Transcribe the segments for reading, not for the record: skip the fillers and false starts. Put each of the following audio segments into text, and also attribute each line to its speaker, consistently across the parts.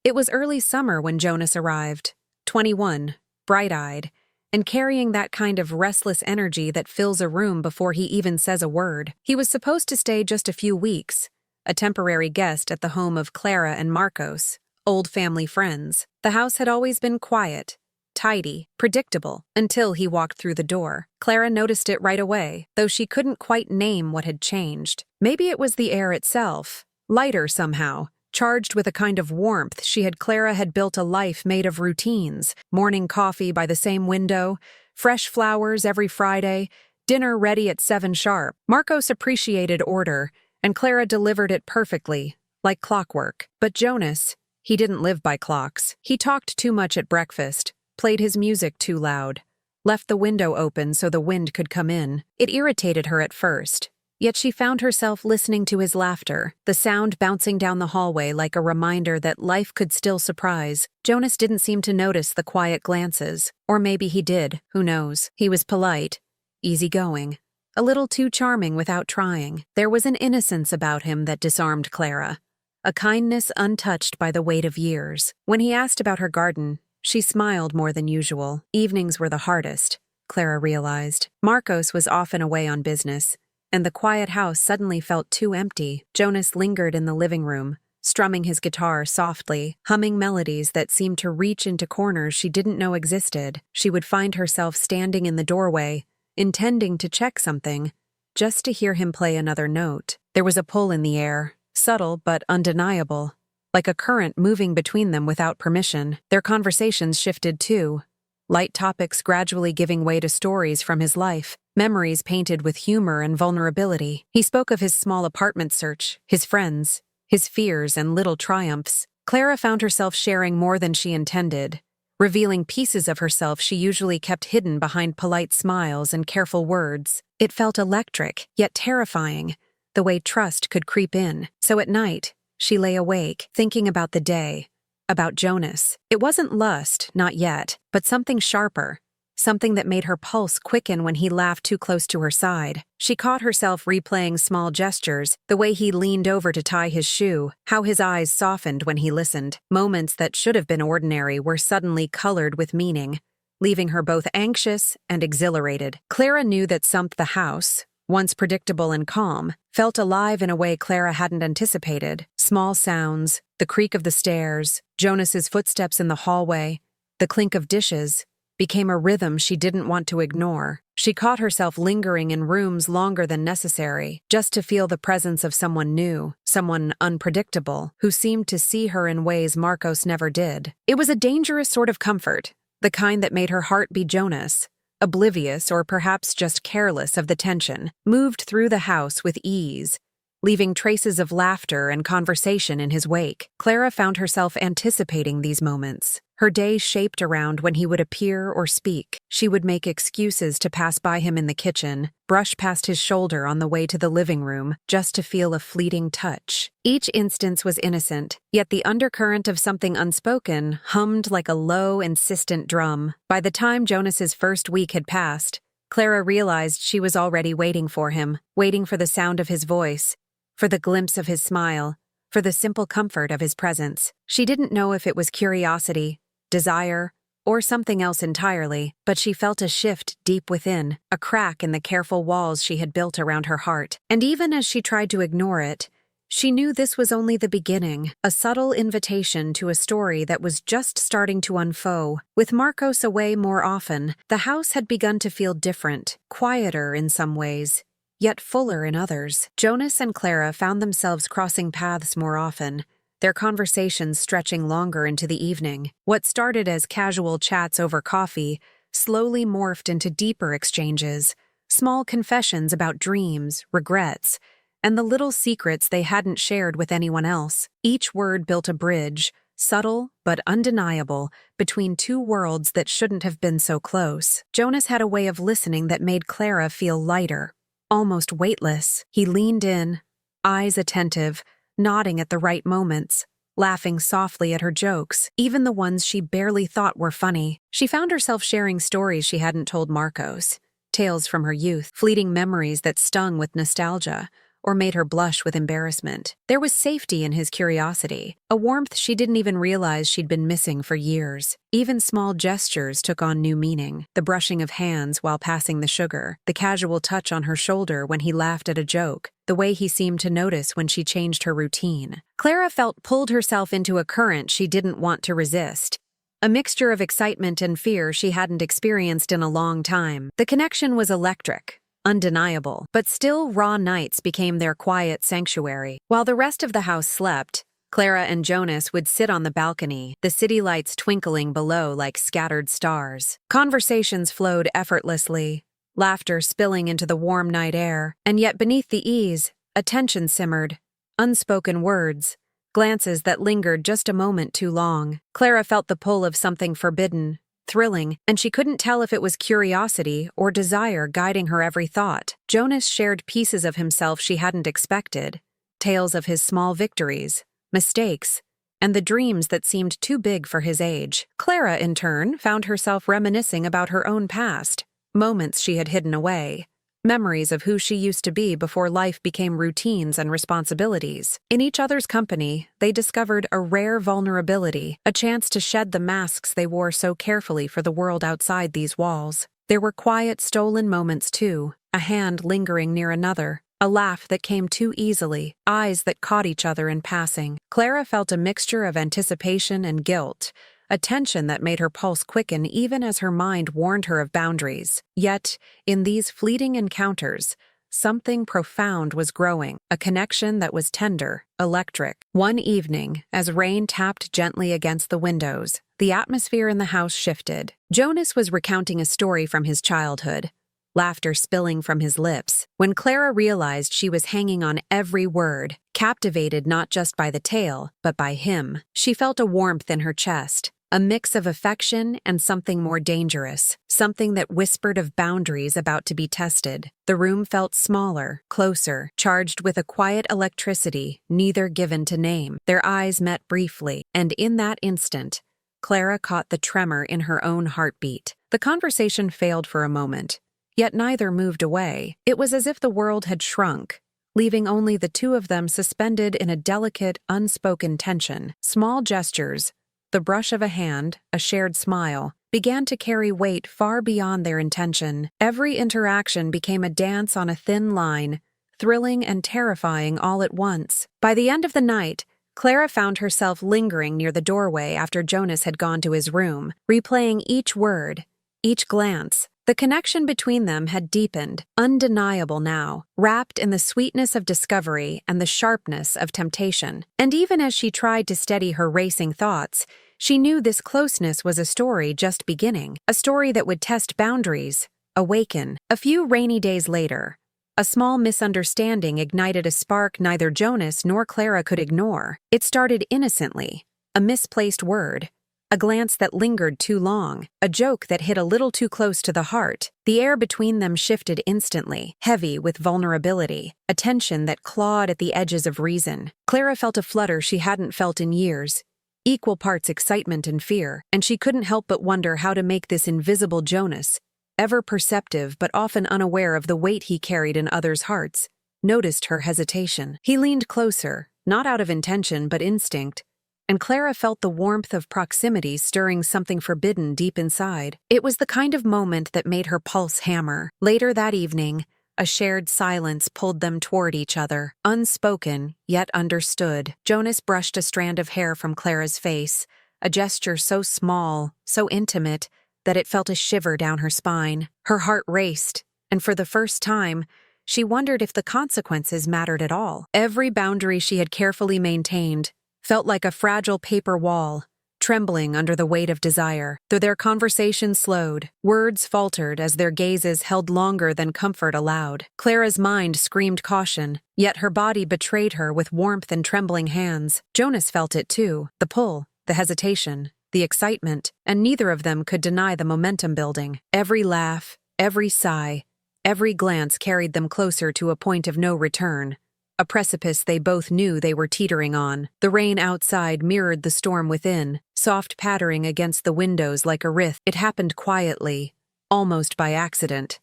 Speaker 1: It was early summer when Jonas arrived, 21, bright-eyed, and carrying that kind of restless energy that fills a room before he even says a word. He was supposed to stay just a few weeks, a temporary guest at the home of Clara and Marcos, old family friends. The house had always been quiet, tidy, predictable, until he walked through the door. Clara noticed it right away, though she couldn't quite name what had changed. Maybe it was the air itself, lighter somehow, charged with a kind of warmth. Clara had built a life made of routines, morning coffee by the same window, fresh flowers every Friday, dinner ready at 7 sharp. Marcos appreciated order, and Clara delivered it perfectly, like clockwork. But Jonas, he didn't live by clocks. He talked too much at breakfast, played his music too loud, left the window open so the wind could come in. It irritated her at first, yet she found herself listening to his laughter, the sound bouncing down the hallway like a reminder that life could still surprise. Jonas didn't seem to notice the quiet glances, or maybe he did, who knows. He was polite, easygoing, a little too charming without trying. There was an innocence about him that disarmed Clara, a kindness untouched by the weight of years. When he asked about her garden, she smiled more than usual. Evenings were the hardest, Clara realized. Marcos was often away on business, and the quiet house suddenly felt too empty. Jonas lingered in the living room, strumming his guitar softly, humming melodies that seemed to reach into corners she didn't know existed. She would find herself standing in the doorway, intending to check something, just to hear him play another note. There was a pull in the air, subtle but undeniable, like a current moving between them without permission. Their conversations shifted too, light topics gradually giving way to stories from his life, memories painted with humor and vulnerability. He spoke of his small apartment search, his friends, his fears and little triumphs. Clara found herself sharing more than she intended, revealing pieces of herself she usually kept hidden behind polite smiles and careful words. It felt electric, yet terrifying, the way trust could creep in. So at night, she lay awake, thinking about the day, about Jonas. It wasn't lust, not yet, but something sharper, something that made her pulse quicken when he laughed too close to her side. She caught herself replaying small gestures, the way he leaned over to tie his shoe, how his eyes softened when he listened. Moments that should have been ordinary were suddenly colored with meaning, leaving her both anxious and exhilarated. Clara knew that the house, once predictable and calm, felt alive in a way Clara hadn't anticipated. Small sounds, the creak of the stairs, Jonas's footsteps in the hallway, the clink of dishes, became a rhythm she didn't want to ignore. She caught herself lingering in rooms longer than necessary, just to feel the presence of someone new, someone unpredictable, who seemed to see her in ways Marcos never did. It was a dangerous sort of comfort, the kind that made her heart be Jonas, oblivious or perhaps just careless of the tension, moved through the house with ease, leaving traces of laughter and conversation in his wake. Clara found herself anticipating these moments, her day shaped around when he would appear or speak. She would make excuses to pass by him in the kitchen, brush past his shoulder on the way to the living room, just to feel a fleeting touch. Each instance was innocent, yet the undercurrent of something unspoken hummed like a low, insistent drum. By the time Jonas's first week had passed, Clara realized she was already waiting for him, waiting for the sound of his voice, for the glimpse of his smile, for the simple comfort of his presence. She didn't know if it was curiosity, desire, or something else entirely, but she felt a shift deep within, a crack in the careful walls she had built around her heart. And even as she tried to ignore it, she knew this was only the beginning, a subtle invitation to a story that was just starting to unfold. With Marcos away more often, the house had begun to feel different, quieter in some ways, yet fuller in others. Jonas and Clara found themselves crossing paths more often, their conversations stretching longer into the evening. What started as casual chats over coffee slowly morphed into deeper exchanges, small confessions about dreams, regrets, and the little secrets they hadn't shared with anyone else. Each word built a bridge, subtle but undeniable, between two worlds that shouldn't have been so close. Jonas had a way of listening that made Clara feel lighter, almost weightless. He leaned in, eyes attentive, nodding at the right moments, laughing softly at her jokes, even the ones she barely thought were funny. She found herself sharing stories she hadn't told Marcos, tales from her youth, fleeting memories that stung with nostalgia, or made her blush with embarrassment. There was safety in his curiosity, a warmth she didn't even realize she'd been missing for years. Even small gestures took on new meaning. The brushing of hands while passing the sugar, the casual touch on her shoulder when he laughed at a joke, the way he seemed to notice when she changed her routine. Clara felt pulled herself into a current she didn't want to resist. A mixture of excitement and fear she hadn't experienced in a long time. The connection was electric, undeniable, but still raw nights became their quiet sanctuary. While the rest of the house slept, Clara and Jonas would sit on the balcony, the city lights twinkling below like scattered stars. Conversations flowed effortlessly, laughter spilling into the warm night air, and yet beneath the ease, a tension simmered, unspoken words, glances that lingered just a moment too long. Clara felt the pull of something forbidden, thrilling, and she couldn't tell if it was curiosity or desire guiding her every thought. Jonas shared pieces of himself she hadn't expected, tales of his small victories, mistakes, and the dreams that seemed too big for his age. Clara, in turn, found herself reminiscing about her own past, moments she had hidden away, memories of who she used to be before life became routines and responsibilities. In each other's company, they discovered a rare vulnerability, a chance to shed the masks they wore so carefully for the world outside these walls. There were quiet, stolen moments too, a hand lingering near another, a laugh that came too easily, eyes that caught each other in passing. Clara felt a mixture of anticipation and guilt, a tension that made her pulse quicken even as her mind warned her of boundaries. Yet, in these fleeting encounters, something profound was growing, a connection that was tender, electric. One evening, as rain tapped gently against the windows, the atmosphere in the house shifted. Jonas was recounting a story from his childhood, laughter spilling from his lips. When Clara realized she was hanging on every word, captivated not just by the tale, but by him, she felt a warmth in her chest. A mix of affection and something more dangerous, something that whispered of boundaries about to be tested. The room felt smaller, closer, charged with a quiet electricity neither given to name. Their eyes met briefly, and in that instant, Clara caught the tremor in her own heartbeat. The conversation failed for a moment, yet neither moved away. It was as if the world had shrunk, leaving only the two of them suspended in a delicate, unspoken tension. Small gestures, the brush of a hand, a shared smile, began to carry weight far beyond their intention. Every interaction became a dance on a thin line, thrilling and terrifying all at once. By the end of the night, Clara found herself lingering near the doorway after Jonas had gone to his room, replaying each word, each glance. The connection between them had deepened, undeniable now, wrapped in the sweetness of discovery and the sharpness of temptation. And even as she tried to steady her racing thoughts, she knew this closeness was a story just beginning, a story that would test boundaries, awaken. A few rainy days later, a small misunderstanding ignited a spark neither Jonas nor Clara could ignore. It started innocently, a misplaced word, a glance that lingered too long, a joke that hit a little too close to the heart. The air between them shifted instantly, heavy with vulnerability, a tension that clawed at the edges of reason. Clara felt a flutter she hadn't felt in years, equal parts excitement and fear, and she couldn't help but wonder how to make this invisible Jonas, ever perceptive but often unaware of the weight he carried in others' hearts, noticed her hesitation. He leaned closer, not out of intention but instinct, and Clara felt the warmth of proximity stirring something forbidden deep inside. It was the kind of moment that made her pulse hammer. Later that evening, a shared silence pulled them toward each other, unspoken, yet understood. Jonas brushed a strand of hair from Clara's face, a gesture so small, so intimate, that it felt a shiver down her spine. Her heart raced, and for the first time, she wondered if the consequences mattered at all. Every boundary she had carefully maintained felt like a fragile paper wall, trembling under the weight of desire. Though their conversation slowed, words faltered as their gazes held longer than comfort allowed. Clara's mind screamed caution, yet her body betrayed her with warmth and trembling hands. Jonas felt it too, the pull, the hesitation, the excitement, and neither of them could deny the momentum building. Every laugh, every sigh, every glance carried them closer to a point of no return, a precipice they both knew they were teetering on. The rain outside mirrored the storm within, soft pattering against the windows like a wraith. It happened quietly, almost by accident.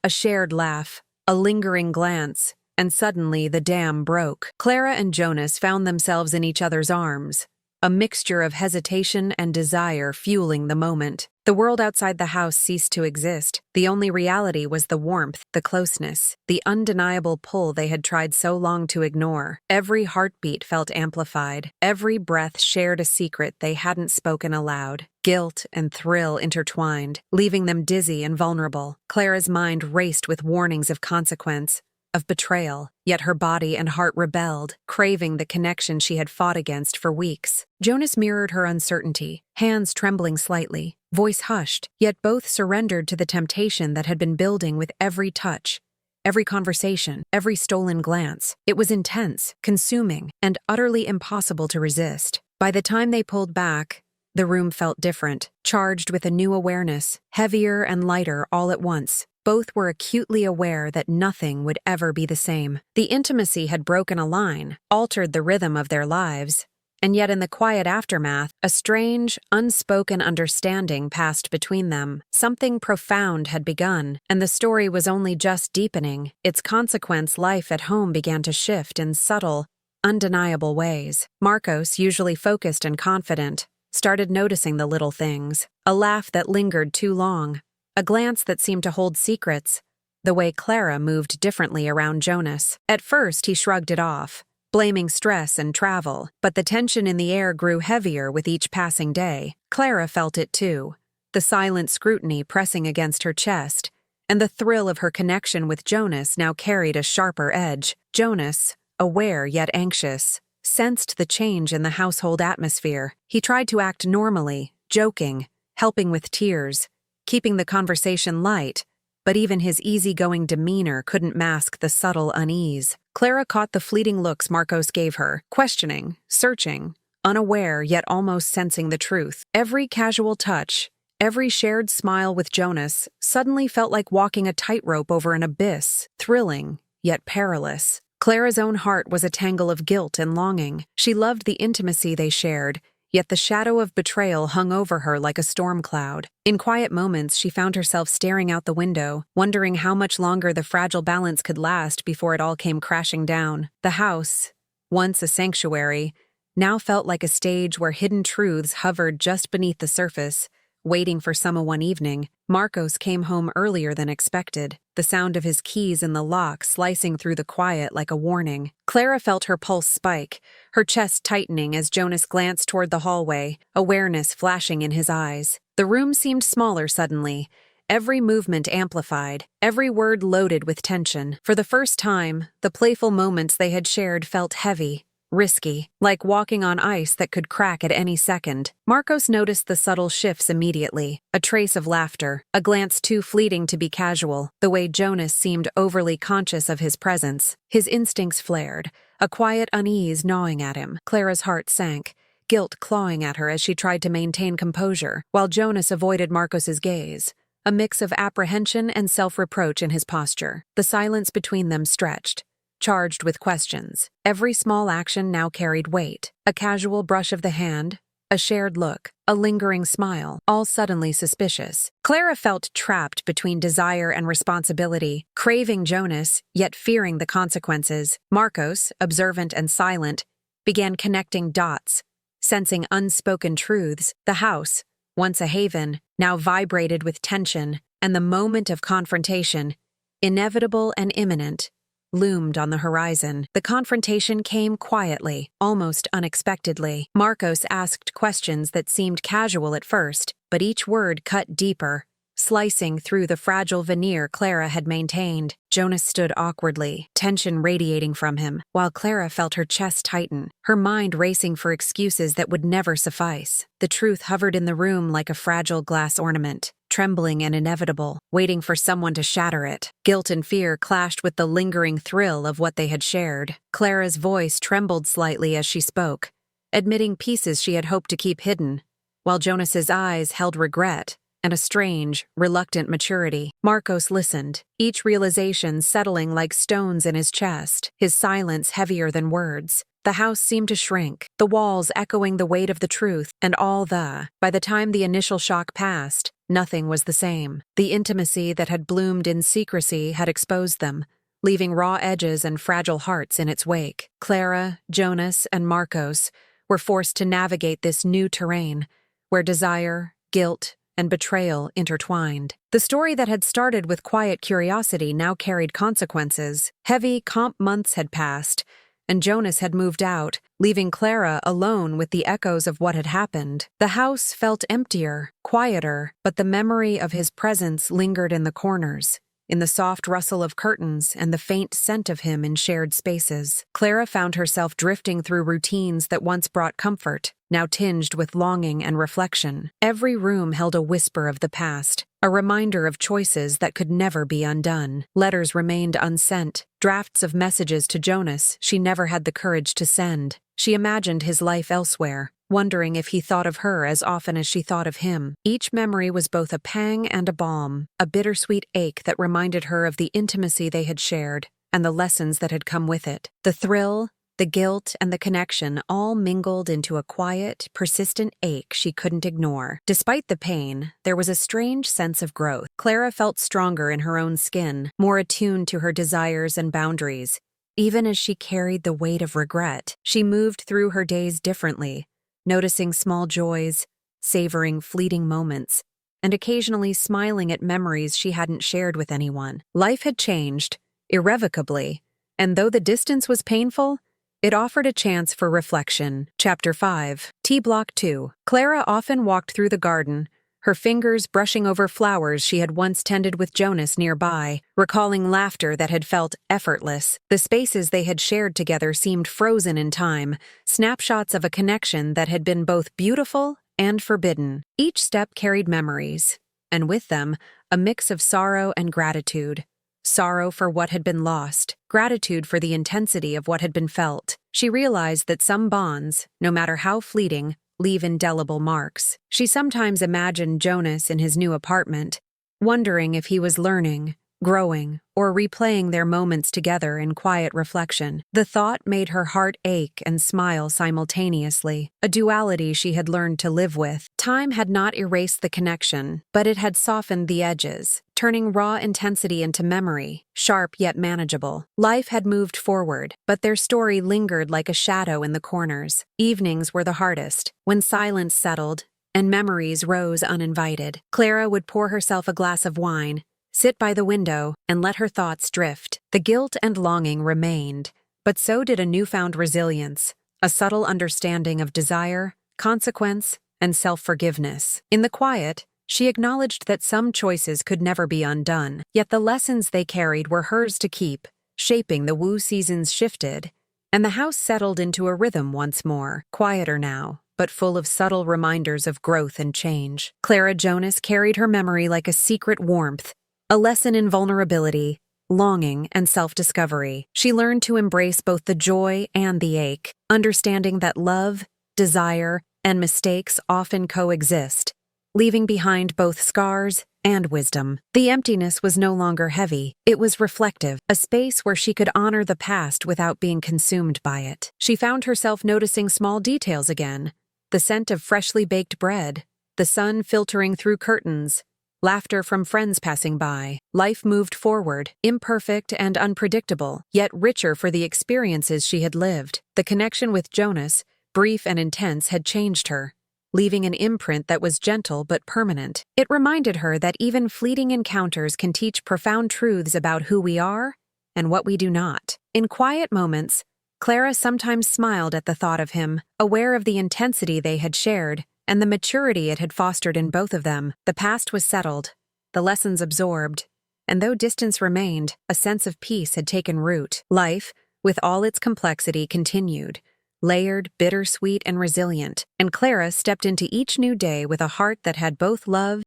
Speaker 1: A shared laugh, a lingering glance, and suddenly the dam broke. Clara and Jonas found themselves in each other's arms, a mixture of hesitation and desire fueling the moment. The world outside the house ceased to exist. The only reality was the warmth, the closeness, the undeniable pull they had tried so long to ignore. Every heartbeat felt amplified. Every breath shared a secret they hadn't spoken aloud. Guilt and thrill intertwined, leaving them dizzy and vulnerable. Clara's mind raced with warnings of consequence, of betrayal, yet her body and heart rebelled, craving the connection she had fought against for weeks. Jonas mirrored her uncertainty, hands trembling slightly, voice hushed, yet both surrendered to the temptation that had been building with every touch, every conversation, every stolen glance. It was intense, consuming, and utterly impossible to resist. By the time they pulled back, the room felt different, charged with a new awareness, heavier and lighter all at once. Both were acutely aware that nothing would ever be the same. The intimacy had broken a line, altered the rhythm of their lives, and yet in the quiet aftermath, a strange, unspoken understanding passed between them. Something profound had begun, and the story was only just deepening. Its consequence, life at home began to shift in subtle, undeniable ways. Marcos, usually focused and confident, started noticing the little things. A laugh that lingered too long, a glance that seemed to hold secrets, the way Clara moved differently around Jonas. At first, he shrugged it off, blaming stress and travel, but the tension in the air grew heavier with each passing day. Clara felt it too, the silent scrutiny pressing against her chest, and the thrill of her connection with Jonas now carried a sharper edge. Jonas, aware yet anxious, sensed the change in the household atmosphere. He tried to act normally, joking, helping with tears, keeping the conversation light, but even his easygoing demeanor couldn't mask the subtle unease. Clara caught the fleeting looks Marcos gave her, questioning, searching, unaware yet almost sensing the truth. Every casual touch, every shared smile with Jonas suddenly felt like walking a tightrope over an abyss, thrilling yet perilous. Clara's own heart was a tangle of guilt and longing. She loved the intimacy they shared, yet the shadow of betrayal hung over her like a storm cloud. In quiet moments, she found herself staring out the window, wondering how much longer the fragile balance could last before it all came crashing down. The house, once a sanctuary, now felt like a stage where hidden truths hovered just beneath the surface, waiting for someone evening. Marcos came home earlier than expected, the sound of his keys in the lock slicing through the quiet like a warning. Clara felt her pulse spike, her chest tightening as Jonas glanced toward the hallway, awareness flashing in his eyes. The room seemed smaller suddenly, every movement amplified, every word loaded with tension. For the first time, the playful moments they had shared felt heavy, risky, like walking on ice that could crack at any second. Marcos noticed the subtle shifts immediately, a trace of laughter, a glance too fleeting to be casual, the way Jonas seemed overly conscious of his presence. His instincts flared, a quiet unease gnawing at him. Clara's heart sank, guilt clawing at her as she tried to maintain composure, while Jonas avoided Marcos's gaze, a mix of apprehension and self-reproach in his posture. The silence between them stretched, charged with questions. Every small action now carried weight. A casual brush of the hand, a shared look, a lingering smile, all suddenly suspicious. Clara felt trapped between desire and responsibility, craving Jonas, yet fearing the consequences. Marcos, observant and silent, began connecting dots, sensing unspoken truths. The house, once a haven, now vibrated with tension, and the moment of confrontation, inevitable and imminent, loomed on the horizon. The confrontation came quietly, almost unexpectedly. Marcos asked questions that seemed casual at first, but each word cut deeper, slicing through the fragile veneer Clara had maintained. Jonas stood awkwardly, tension radiating from him, while Clara felt her chest tighten, her mind racing for excuses that would never suffice. The truth hovered in the room like a fragile glass ornament, trembling and inevitable, waiting for someone to shatter it. Guilt and fear clashed with the lingering thrill of what they had shared. Clara's voice trembled slightly as she spoke, admitting pieces she had hoped to keep hidden, while Jonas's eyes held regret and a strange, reluctant maturity. Marcos listened, each realization settling like stones in his chest, his silence heavier than words. The house seemed to shrink, the walls echoing the weight of the truth, and by the time the initial shock passed, nothing was the same. The intimacy that had bloomed in secrecy had exposed them, leaving raw edges and fragile hearts in its wake. Clara, Jonas, and Marcos were forced to navigate this new terrain, where desire, guilt, and betrayal intertwined. The story that had started with quiet curiosity now carried consequences. Heavy comp months had passed, and Jonas had moved out, leaving Clara alone with the echoes of what had happened. The house felt emptier, quieter, but the memory of his presence lingered in the corners, in the soft rustle of curtains and the faint scent of him in shared spaces. Clara found herself drifting through routines that once brought comfort, now tinged with longing and reflection. Every room held a whisper of the past, a reminder of choices that could never be undone. Letters remained unsent, drafts of messages to Jonas she never had the courage to send. She imagined his life elsewhere, wondering if he thought of her as often as she thought of him. Each memory was both a pang and a balm, a bittersweet ache that reminded her of the intimacy they had shared and the lessons that had come with it. The thrill, the guilt, and the connection all mingled into a quiet, persistent ache she couldn't ignore. Despite the pain, there was a strange sense of growth. Clara felt stronger in her own skin, more attuned to her desires and boundaries. Even as she carried the weight of regret, she moved through her days differently, noticing small joys, savoring fleeting moments, and occasionally smiling at memories she hadn't shared with anyone. Life had changed, irrevocably, and though the distance was painful, it offered a chance for reflection. Chapter 5. T-Block 2. Clara often walked through the garden, her fingers brushing over flowers she had once tended with Jonas nearby, recalling laughter that had felt effortless. The spaces they had shared together seemed frozen in time, snapshots of a connection that had been both beautiful and forbidden. Each step carried memories, and with them, a mix of sorrow and gratitude. Sorrow for what had been lost, gratitude for the intensity of what had been felt. She realized that some bonds, no matter how fleeting, leave indelible marks. She sometimes imagined Jonas in his new apartment, wondering if he was learning, growing, or replaying their moments together in quiet reflection. The thought made her heart ache and smile simultaneously, a duality she had learned to live with. Time had not erased the connection, but it had softened the edges, turning raw intensity into memory, sharp yet manageable. Life had moved forward, but their story lingered like a shadow in the corners. Evenings were the hardest, when silence settled and memories rose uninvited. Clara would pour herself a glass of wine, sit by the window, and let her thoughts drift. The guilt and longing remained, but so did a newfound resilience, a subtle understanding of desire, consequence, and self-forgiveness. In the quiet, she acknowledged that some choices could never be undone, yet the lessons they carried were hers to keep. Shaping the Wu seasons shifted, and the house settled into a rhythm once more, quieter now, but full of subtle reminders of growth and change. Clara Jonas carried her memory like a secret warmth, a lesson in vulnerability, longing, and self-discovery. She learned to embrace both the joy and the ache, understanding that love, desire, and mistakes often coexist, leaving behind both scars and wisdom. The emptiness was no longer heavy, it was reflective, a space where she could honor the past without being consumed by it. She found herself noticing small details again, the scent of freshly baked bread, the sun filtering through curtains, laughter from friends passing by. Life moved forward, imperfect and unpredictable, yet richer for the experiences she had lived. The connection with Jonas, brief and intense, had changed her, leaving an imprint that was gentle but permanent. It reminded her that even fleeting encounters can teach profound truths about who we are and what we do not. In quiet moments, Clara sometimes smiled at the thought of him, aware of the intensity they had shared and the maturity it had fostered in both of them. The past was settled, the lessons absorbed, and though distance remained, a sense of peace had taken root. Life, with all its complexity, continued, layered, bittersweet, and resilient, and Clara stepped into each new day with a heart that had both love